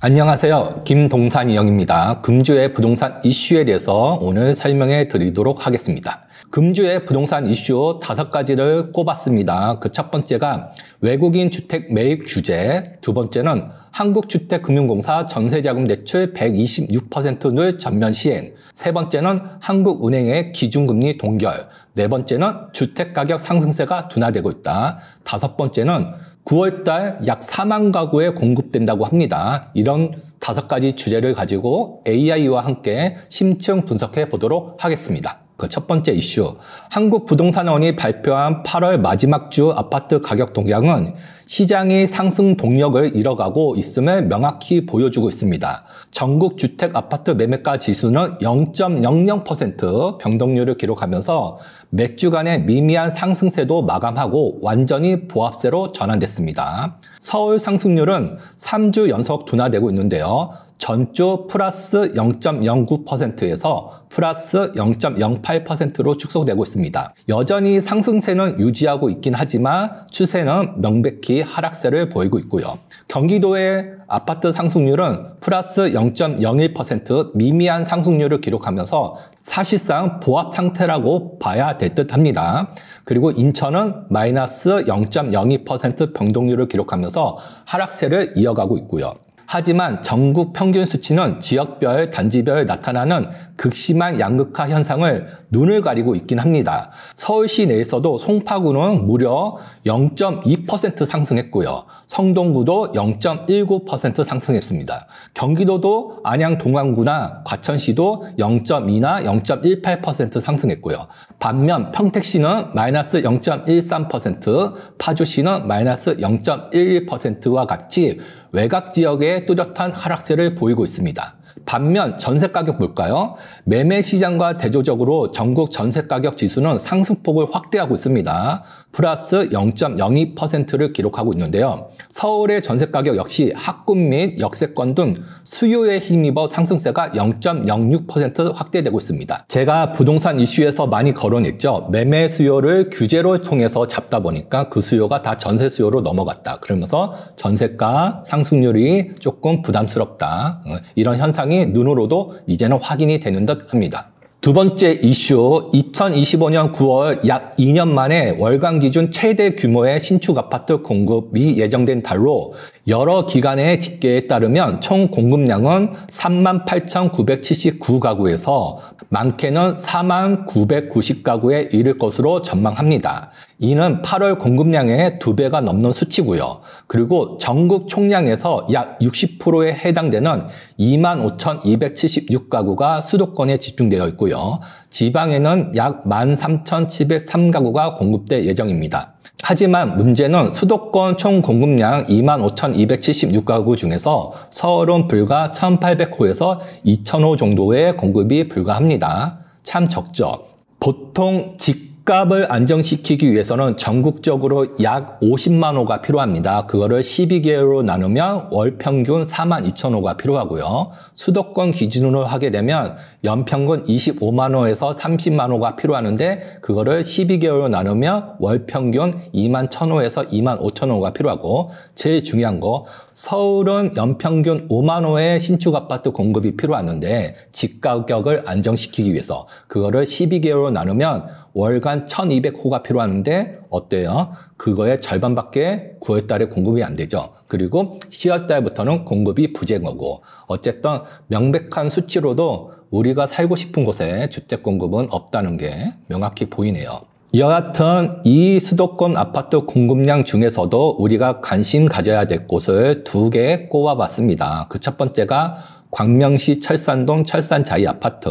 안녕하세요. 김동산이형입니다. 금주의 부동산 이슈에 대해서 오늘 설명해 드리도록 하겠습니다. 금주의 부동산 이슈 5가지를 꼽았습니다. 그 첫 번째가 외국인 주택 매입 규제, 두 번째는 한국주택금융공사 전세자금 대출 126%를 전면 시행, 세 번째는 한국은행의 기준금리 동결, 네 번째는 주택가격 상승세가 둔화되고 있다, 다섯 번째는 9월달 약 4만 가구에 공급된다고 합니다. 이런 5가지 주제를 가지고 AI와 함께 심층 분석해 보도록 하겠습니다. 그 첫 번째 이슈, 한국부동산원이 발표한 8월 마지막 주 아파트 가격 동향은 시장이 상승 동력을 잃어가고 있음을 명확히 보여주고 있습니다. 전국 주택 아파트 매매가 지수는 0.00% 변동률을 기록하면서 몇 주간의 미미한 상승세도 마감하고 완전히 보합세로 전환됐습니다. 서울 상승률은 3주 연속 둔화되고 있는데요. 전주 플러스 0.09%에서 플러스 0.08%로 축소되고 있습니다. 여전히 상승세는 유지하고 있긴 하지만 추세는 명백히 하락세를 보이고 있고요. 경기도의 아파트 상승률은 플러스 0.01% 미미한 상승률을 기록하면서 사실상 보합 상태라고 봐야 될 듯 합니다. 그리고 인천은 마이너스 0.02% 변동률을 기록하면서 하락세를 이어가고 있고요. 하지만 전국 평균 수치는 지역별, 단지별 나타나는 극심한 양극화 현상을 눈을 가리고 있긴 합니다. 서울시 내에서도 송파구는 무려 0.2% 상승했고요. 성동구도 0.19% 상승했습니다. 경기도도 안양 동안구나 과천시도 0.2나 0.18% 상승했고요. 반면 평택시는 마이너스 0.13%, 파주시는 마이너스 0.11%와 같이 외곽 지역에 뚜렷한 하락세를 보이고 있습니다. 반면 전세가격 볼까요? 매매 시장과 대조적으로 전국 전세가격 지수는 상승폭을 확대하고 있습니다. 플러스 0.02%를 기록하고 있는데요. 서울의 전세가격 역시 학군 및 역세권 등 수요에 힘입어 상승세가 0.06% 확대되고 있습니다. 제가 부동산 이슈에서 많이 거론했죠. 매매 수요를 규제를 통해서 잡다 보니까 그 수요가 다 전세 수요로 넘어갔다. 그러면서 전세가 상승률이 조금 부담스럽다. 이런 현상이 눈으로도 이제는 확인이 되는 듯 합니다. 두 번째 이슈, 2025년 9월 약 2년 만에 월간 기준 최대 규모의 신축 아파트 공급이 예정된 달로 여러 기관의 집계에 따르면 총 공급량은 38,979가구에서 많게는 49,990가구에 이를 것으로 전망합니다. 이는 8월 공급량의 2배가 넘는 수치고요. 그리고 전국 총량에서 약 60%에 해당되는 25,276가구가 수도권에 집중되어 있고요. 지방에는 약 13,703가구가 공급될 예정입니다. 하지만 문제는 수도권 총 공급량 25,276가구 중에서 서울은 불과 1,800호에서 2,000호 정도의 공급이 불가합니다. 참 적죠. 보통 집값을 안정시키기 위해서는 전국적으로 약 50만 호가 필요합니다. 그거를 12개월로 나누면 월 평균 42,000호가 필요하고요. 수도권 기준으로 하게 되면 연평균 25만 호에서 30만 호가 필요하는데 그거를 12개월로 나누면 월 평균 2만 1,000호에서 2만 5천 호가 필요하고, 제일 중요한 거, 서울은 연평균 5만 호의 신축 아파트 공급이 필요하는데 집가격을 안정시키기 위해서 그거를 12개월로 나누면 월간 1,200호가 필요하는데 어때요? 그거의 절반밖에 9월 달에 공급이 안 되죠. 그리고 10월 달부터는 공급이 부재인 거고, 어쨌든 명백한 수치로도 우리가 살고 싶은 곳에 주택 공급은 없다는 게 명확히 보이네요. 여하튼 이 수도권 아파트 공급량 중에서도 우리가 관심 가져야 될 곳을 2개 꼽아봤습니다. 그 첫 번째가 광명시 철산동 철산자이 아파트,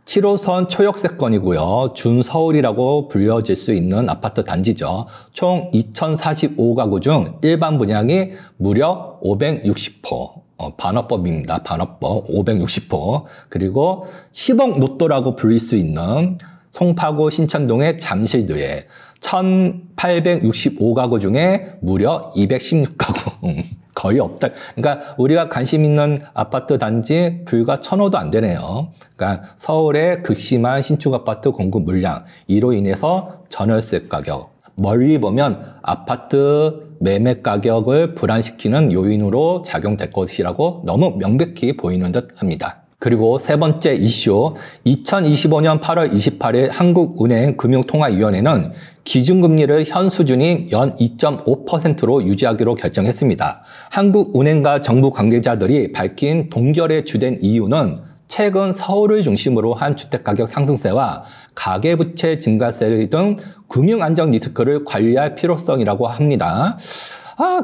7호선 초역세권이고요. 준서울이라고 불려질 수 있는 아파트 단지죠. 총 2,045가구 중 일반 분양이 무려 560호. 반업법입니다. 반업법 560호. 그리고 10억 로또라고 불릴 수 있는 송파구 신천동의 잠실드에 1,865가구 중에 무려 216가구. 거의 없다. 그러니까 우리가 관심 있는 아파트 단지 불과 1,000호도 안 되네요. 그러니까 서울의 극심한 신축 아파트 공급 물량, 이로 인해서 전월세 가격, 멀리 보면 아파트 매매 가격을 불안시키는 요인으로 작용될 것이라고 너무 명백히 보이는 듯 합니다. 그리고 세 번째 이슈, 2025년 8월 28일 한국은행 금융통화위원회는 기준금리를 현 수준인 연 2.5%로 유지하기로 결정했습니다. 한국은행과 정부 관계자들이 밝힌 동결에 주된 이유는 최근 서울을 중심으로 한 주택가격 상승세와 가계부채 증가세 등 금융안정 리스크를 관리할 필요성이라고 합니다.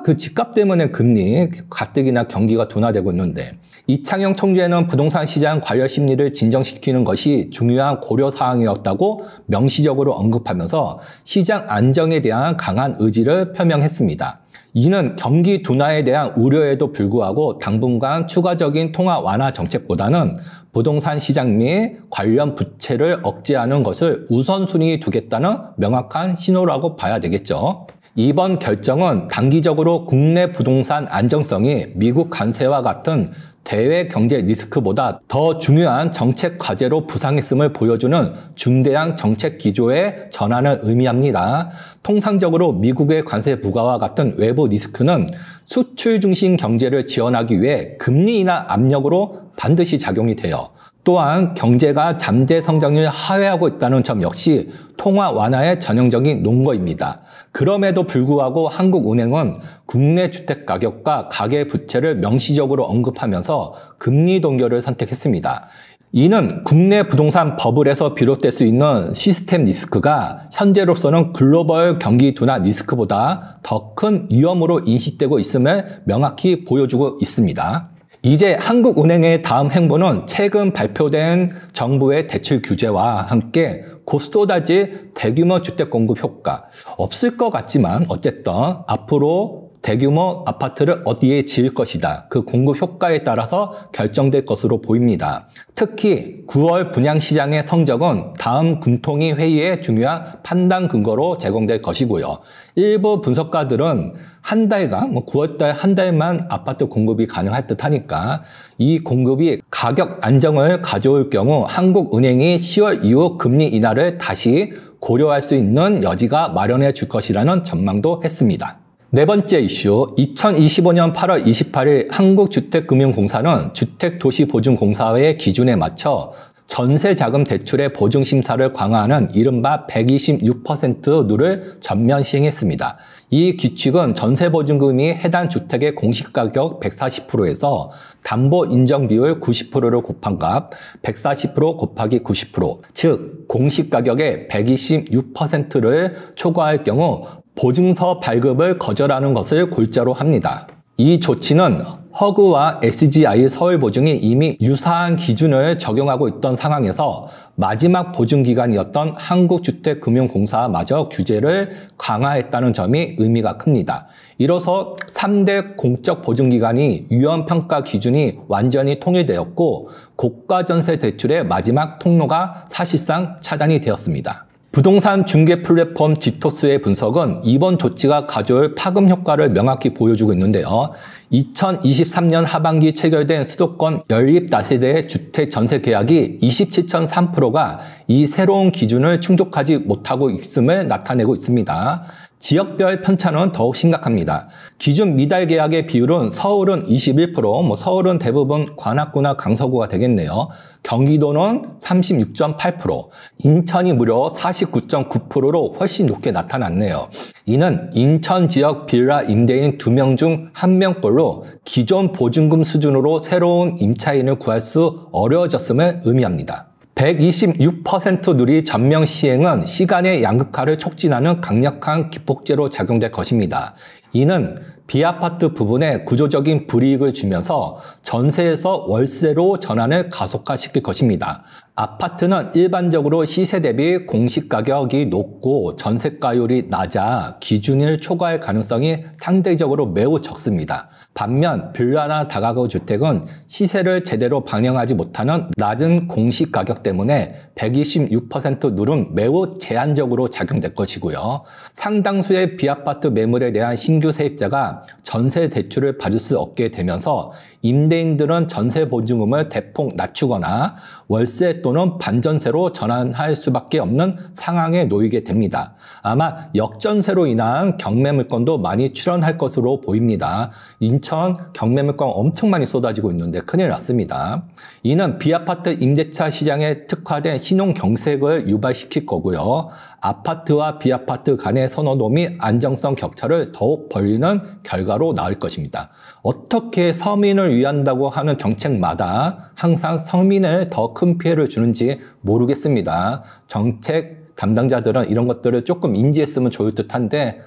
그 집값 때문에 금리, 가뜩이나 경기가 둔화되고 있는데 이창용 총재는 부동산 시장 관련 심리를 진정시키는 것이 중요한 고려사항이었다고 명시적으로 언급하면서 시장 안정에 대한 강한 의지를 표명했습니다. 이는 경기 둔화에 대한 우려에도 불구하고 당분간 추가적인 통화 완화 정책보다는 부동산 시장 및 관련 부채를 억제하는 것을 우선순위에 두겠다는 명확한 신호라고 봐야 되겠죠. 이번 결정은 단기적으로 국내 부동산 안정성이 미국 관세와 같은 대외 경제 리스크보다 더 중요한 정책 과제로 부상했음을 보여주는 중대한 정책 기조의 전환을 의미합니다. 통상적으로 미국의 관세 부과와 같은 외부 리스크는 수출 중심 경제를 지원하기 위해 금리 인하 압력으로 반드시 작용이 돼요. 또한 경제가 잠재 성장률을 하회하고 있다는 점 역시 통화 완화의 전형적인 논거입니다. 그럼에도 불구하고 한국은행은 국내 주택 가격과 가계 부채를 명시적으로 언급하면서 금리 동결을 선택했습니다. 이는 국내 부동산 버블에서 비롯될 수 있는 시스템 리스크가 현재로서는 글로벌 경기 둔화 리스크보다 더 큰 위험으로 인식되고 있음을 명확히 보여주고 있습니다. 이제 한국은행의 다음 행보는 최근 발표된 정부의 대출 규제와 함께 곧 쏟아질 대규모 주택 공급 효과, 없을 것 같지만 어쨌든 앞으로 대규모 아파트를 어디에 지을 것이다. 그 공급 효과에 따라서 결정될 것으로 보입니다. 특히 9월 분양시장의 성적은 다음 금통위 회의의 중요한 판단 근거로 제공될 것이고요. 일부 분석가들은 한 달간, 9월달 한 달만 아파트 공급이 가능할 듯 하니까 이 공급이 가격 안정을 가져올 경우 한국은행이 10월 이후 금리 인하를 다시 고려할 수 있는 여지가 마련해 줄 것이라는 전망도 했습니다. 네 번째 이슈, 2025년 8월 28일 한국주택금융공사는 주택도시보증공사의 기준에 맞춰 전세자금 대출의 보증심사를 강화하는 이른바 126% 룰을 전면 시행했습니다. 이 규칙은 전세보증금이 해당 주택의 공시가격 140%에서 담보인정비율 90%를 곱한 값 140% 곱하기 90%, 즉 공시가격의 126%를 초과할 경우 보증서 발급을 거절하는 것을 골자로 합니다. 이 조치는 허그와 SGI 서울보증이 이미 유사한 기준을 적용하고 있던 상황에서 마지막 보증기관이었던 한국주택금융공사마저 규제를 강화했다는 점이 의미가 큽니다. 이로써 3대 공적 보증기관이 위험평가 기준이 완전히 통일되었고 고가전세 대출의 마지막 통로가 사실상 차단이 되었습니다. 부동산 중개 플랫폼 지토스의 분석은 이번 조치가 가져올 파급 효과를 명확히 보여주고 있는데요. 2023년 하반기 체결된 수도권 연립 다세대 주택 전세 계약이 27.3%가 이 새로운 기준을 충족하지 못하고 있음을 나타내고 있습니다. 지역별 편차는 더욱 심각합니다. 기준 미달 계약의 비율은 서울은 21%, 서울은 대부분 관악구나 강서구가 되겠네요. 경기도는 36.8%, 인천이 무려 49.9%로 훨씬 높게 나타났네요. 이는 인천 지역 빌라 임대인 2명 중 1명꼴로 기존 보증금 수준으로 새로운 임차인을 구할 수 어려워졌음을 의미합니다. 126% 누리 전면 시행은 시간의 양극화를 촉진하는 강력한 기폭제로 작용될 것입니다. 이는 비아파트 부분에 구조적인 불이익을 주면서 전세에서 월세로 전환을 가속화시킬 것입니다. 아파트는 일반적으로 시세 대비 공시가격이 높고 전세가율이 낮아 기준을 초과할 가능성이 상대적으로 매우 적습니다. 반면 빌라나 다가구 주택은 시세를 제대로 반영하지 못하는 낮은 공시가격 때문에 126% 룰은 매우 제한적으로 작용될 것이고요. 상당수의 비아파트 매물에 대한 신규 신규 세입자가 전세 대출을 받을 수 없게 되면서 임대인들은 전세 보증금을 대폭 낮추거나 월세 또는 반전세로 전환할 수밖에 없는 상황에 놓이게 됩니다. 아마 역전세로 인한 경매물건도 많이 출현할 것으로 보입니다. 인천 경매물건 엄청 많이 쏟아지고 있는데 큰일 났습니다. 이는 비아파트 임대차 시장에 특화된 신용경색을 유발시킬 거고요. 아파트와 비아파트 간의 선호도 및 안정성 격차를 더욱 벌리는 결과로 나올 것입니다. 어떻게 서민을 위한다고 하는 정책마다 항상 서민을 더 큰 피해를 주는지 모르겠습니다. 정책 담당자들은 이런 것들을 조금 인지했으면 좋을 듯한데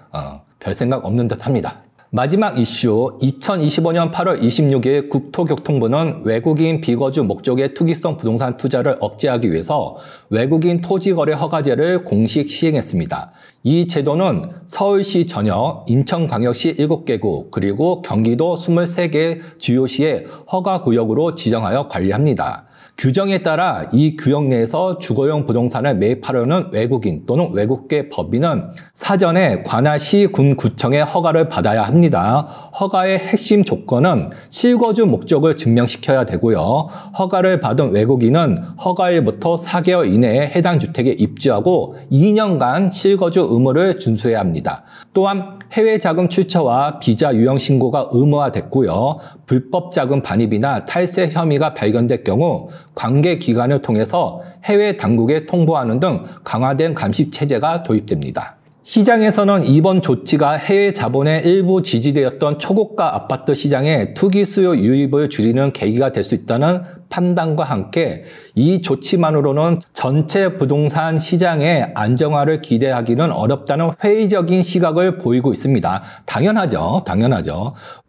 별 생각 없는 듯합니다. 마지막 이슈, 2025년 8월 26일 국토교통부는 외국인 비거주 목적의 투기성 부동산 투자를 억제하기 위해서 외국인 토지거래 허가제를 공식 시행했습니다. 이 제도는 서울시 전역, 인천광역시 7개구, 그리고 경기도 23개 주요시의 허가구역으로 지정하여 관리합니다. 규정에 따라 이 구역 내에서 주거용 부동산을 매입하려는 외국인 또는 외국계 법인은 사전에 관할시 군구청의 허가를 받아야 합니다. 허가의 핵심 조건은 실거주 목적을 증명시켜야 되고요. 허가를 받은 외국인은 허가일부터 4개월 이내에 해당 주택에 입주하고 2년간 실거주 의무를 준수해야 합니다. 또한 해외 자금 출처와 비자 유형 신고가 의무화됐고요. 불법 자금 반입이나 탈세 혐의가 발견될 경우 관계 기관을 통해서 해외 당국에 통보하는 등 강화된 감시 체제가 도입됩니다. 시장에서는 이번 조치가 해외 자본의 일부 지지되었던 초고가 아파트 시장의 투기 수요 유입을 줄이는 계기가 될 수 있다는 판단과 함께 이 조치만으로는 전체 부동산 시장의 안정화를 기대하기는 어렵다는 회의적인 시각을 보이고 있습니다. 당연하죠.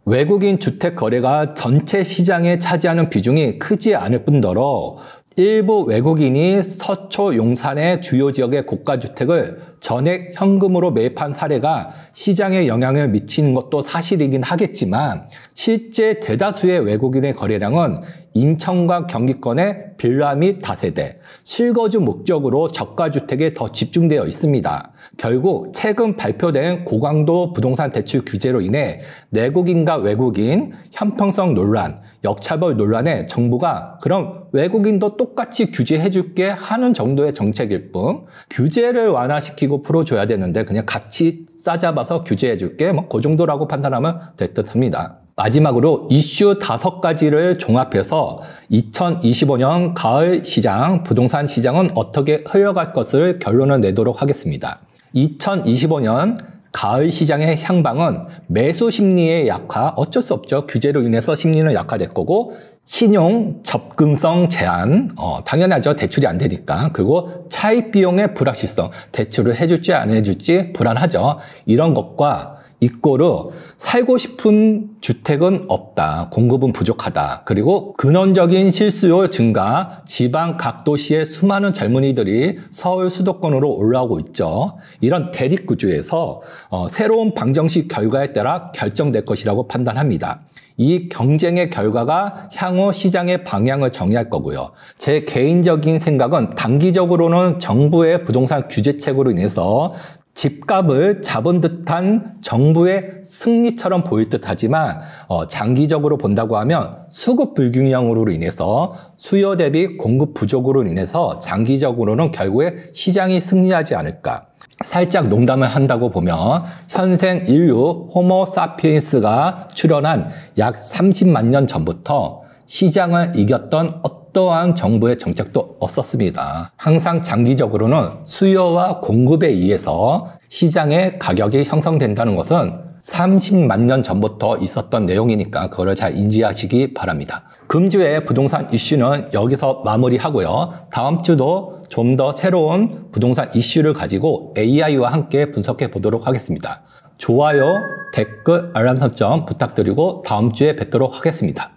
외국인 주택 거래가 전체 시장에 차지하는 비중이 크지 않을 뿐더러 일부 외국인이 서초 용산의 주요 지역의 고가주택을 전액 현금으로 매입한 사례가 시장에 영향을 미치는 것도 사실이긴 하겠지만 실제 대다수의 외국인의 거래량은 인천과 경기권의 빌라 및 다세대, 실거주 목적으로 저가주택에 더 집중되어 있습니다. 결국 최근 발표된 고강도 부동산 대출 규제로 인해 내국인과 외국인, 형평성 논란, 역차별 논란에 정부가 그럼 외국인도 똑같이 규제해줄게 하는 정도의 정책일 뿐 규제를 완화시키고 풀어줘야 되는데 그냥 같이 싸잡아서 규제해줄게 그 정도라고 판단하면 될 듯합니다. 마지막으로 이슈 5가지를 종합해서 2025년 가을 시장, 부동산 시장은 어떻게 흘러갈 것을 결론을 내도록 하겠습니다. 2025년 가을 시장의 향방은 매수 심리의 약화, 어쩔 수 없죠. 규제로 인해서 심리는 약화될 거고 신용 접근성 제한, 당연하죠. 대출이 안 되니까. 그리고 차입 비용의 불확실성, 대출을 해줄지 안 해줄지 불안하죠. 이런 것과 이꼬르 살고 싶은 주택은 없다. 공급은 부족하다. 그리고 근원적인 실수요 증가, 지방 각 도시의 수많은 젊은이들이 서울 수도권으로 올라오고 있죠. 이런 대립구조에서 새로운 방정식 결과에 따라 결정될 것이라고 판단합니다. 이 경쟁의 결과가 향후 시장의 방향을 정의할 거고요. 제 개인적인 생각은 단기적으로는 정부의 부동산 규제책으로 인해서 집값을 잡은 듯한 정부의 승리처럼 보일 듯하지만 장기적으로 본다고 하면 수급 불균형으로 인해서 수요 대비 공급 부족으로 인해서 장기적으로는 결국에 시장이 승리하지 않을까. 살짝 농담을 한다고 보면 현생 인류 호모 사피엔스가 출현한 약 30만 년 전부터 시장을 이겼던 어떠한 정부의 정책도 없었습니다. 항상 장기적으로는 수요와 공급에 의해서 시장의 가격이 형성된다는 것은 30만 년 전부터 있었던 내용이니까 그거를 잘 인지하시기 바랍니다. 금주의 부동산 이슈는 여기서 마무리하고요. 다음 주도 좀 더 새로운 부동산 이슈를 가지고 AI와 함께 분석해 보도록 하겠습니다. 좋아요, 댓글, 알람 설정 부탁드리고 다음 주에 뵙도록 하겠습니다.